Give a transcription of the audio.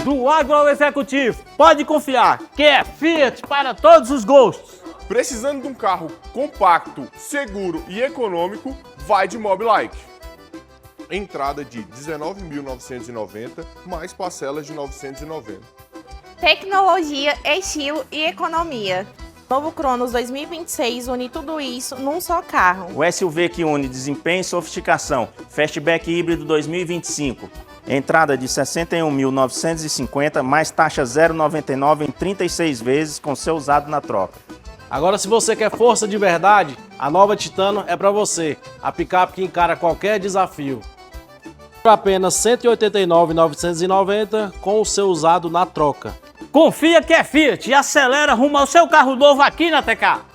Do agro ao executivo, pode confiar que é Fiat para todos os gostos. Precisando de um carro compacto, seguro e econômico, vai de Mobilike. Entrada de R$ 19.990, mais parcelas de R$ 990. Tecnologia, estilo e economia. Novo Cronos 2026 une tudo isso num só carro. O SUV que une desempenho e sofisticação. Fastback híbrido 2025. Entrada de R$ 61.950, mais taxa 0,99 em 36 vezes com seu usado na troca. Agora, se você quer força de verdade, a nova Titano é para você. A picape que encara qualquer desafio. Por apenas R$ 189.990 com o seu usado na troca. Confia que é Fiat e acelera rumo ao seu carro novo aqui na TK.